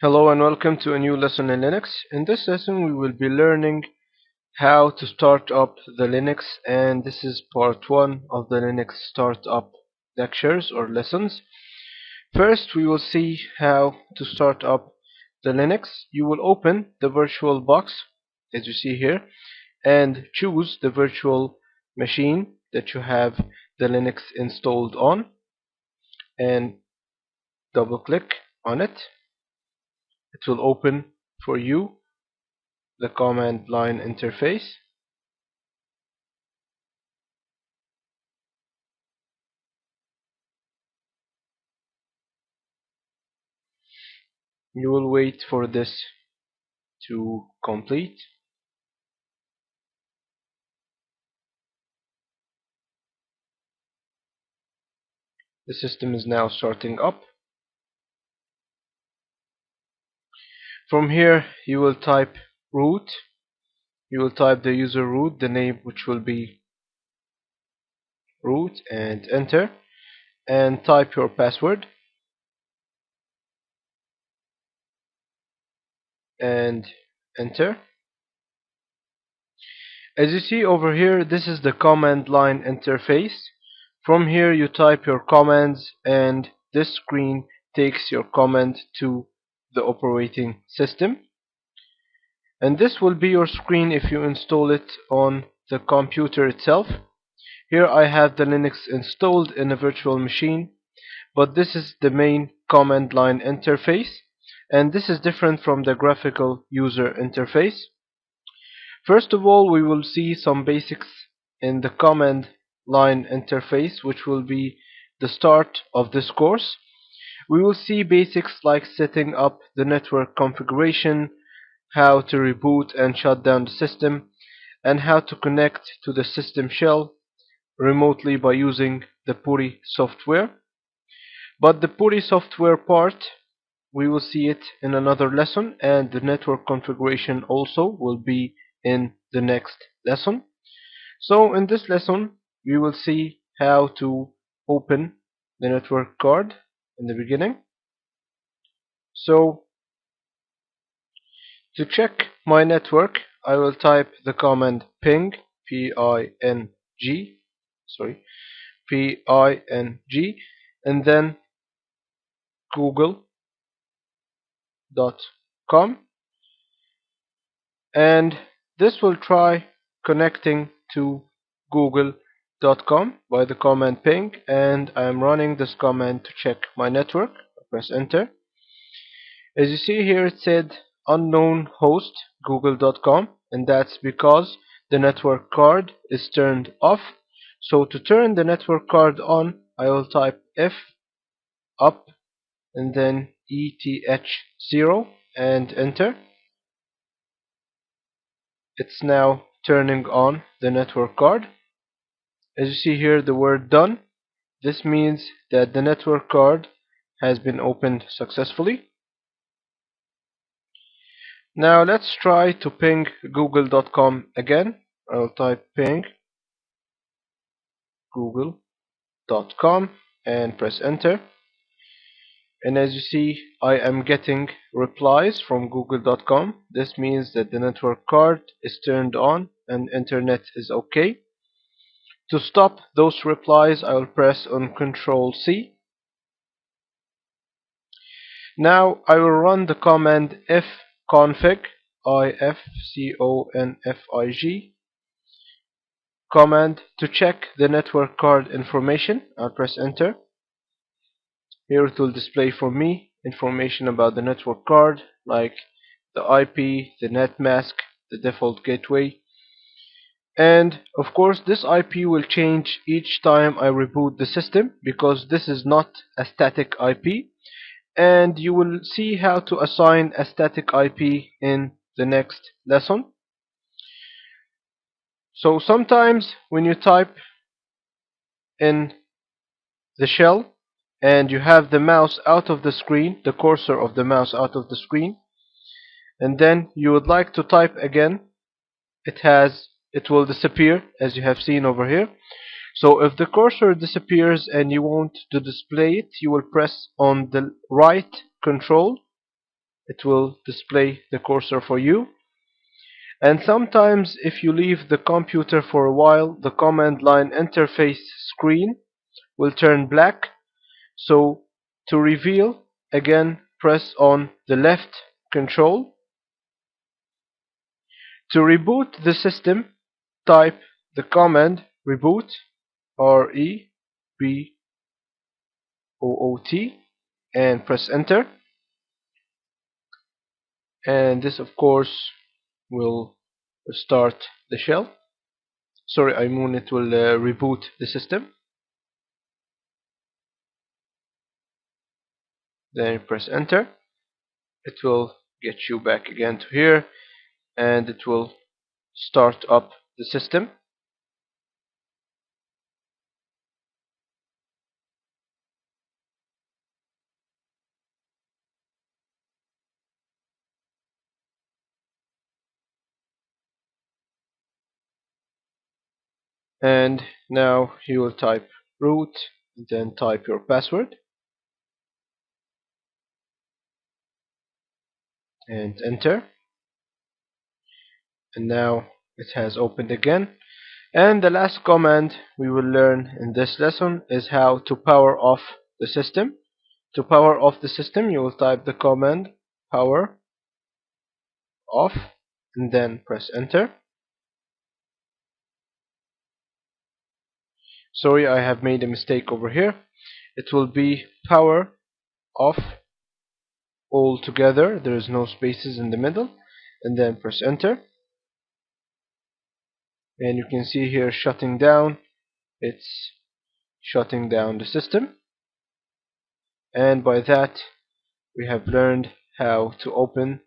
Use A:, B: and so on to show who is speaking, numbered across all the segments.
A: Hello and welcome to a new lesson in Linux. In this lesson we will be learning how to start up the Linux, and this is part 1 of the Linux startup lectures or lessons. First we will see how to start up the Linux. You will open the virtual box as you see here and choose the virtual machine that you have the Linux installed on and double click on it. It will open for you the command line interface. You will wait for this to complete. The system is now starting up. From here you will type root. You will type the user root, the name which will be root, and enter, and type your password and enter. As you see over here, this is the command line interface. From here you type your commands and this screen takes your command to the operating system. And this will be your screen if you install it on the computer itself. Here I have the Linux installed in a virtual machine, but this is the main command line interface, and this is different from the graphical user interface. First of all, we will see some basics in the command line interface, which will be the start of this course. We will see basics like setting up the network configuration, how to reboot and shut down the system, and how to connect to the system shell remotely by using the PuTTY software. But the PuTTY software part, we will see it in another lesson, and the network configuration also will be in the next lesson. So in this lesson we will see how to open the network card in the beginning. So to check my network, I will type the command ping, P-I-N-G, P-I-N-G, and then google.com, and this will try connecting to google.com by the command ping, and I am running this command to check my network. I press enter. As you see here, it said unknown host google.com, and that's because the network card is turned off. So to turn the network card on, I will type F up and then ETH0 and enter. It's now turning on the network card. As you see here, the word done. This means that the network card has been opened successfully. Now let's try to ping google.com again. I'll type ping google.com and press enter. And as you see, I am getting replies from google.com. This means that the network card is turned on and internet is okay. To stop those replies, I will press on Ctrl C. Now I will run the command ifconfig, ifconfig command to check the network card information. I'll press enter. Here it will display for me information about the network card, like the IP, the net mask, the default gateway, and of course this IP will change each time I reboot the system because this is not a static IP, and you will see how to assign a static IP in the next lesson. So sometimes when you type in the shell and you have the mouse out of the screen, the cursor of the mouse out of the screen, and then you would like to type again, it will disappear, as you have seen over here. So if the cursor disappears and you want to display it, you will press on the right control it will display the cursor for you. And sometimes if you leave the computer for a while, the command line interface screen will turn black. So to reveal, again press on the left control. To reboot the system, type the command reboot, REBOOT, and press enter. And this of course will start the shell. Sorry, I mean it will reboot the system. Then you press enter. It will get you back again to here, and it will start up the system. And now you will type root, then type your password and enter. And now it has opened again. And the last command we will learn in this lesson is how to power off the system. To power off the system, you will type the command power off and then press enter. Sorry, I have made a mistake over here. It will be power off all together. There is no spaces in the middle, and then press enter. And you can see here shutting down. It's shutting down the system. And by that we have learned how to open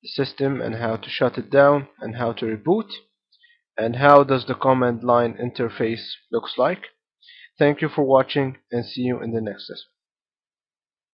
A: the system and how to shut it down and how to reboot and how does the command line interface looks like. Thank you for watching and see you in the next lesson.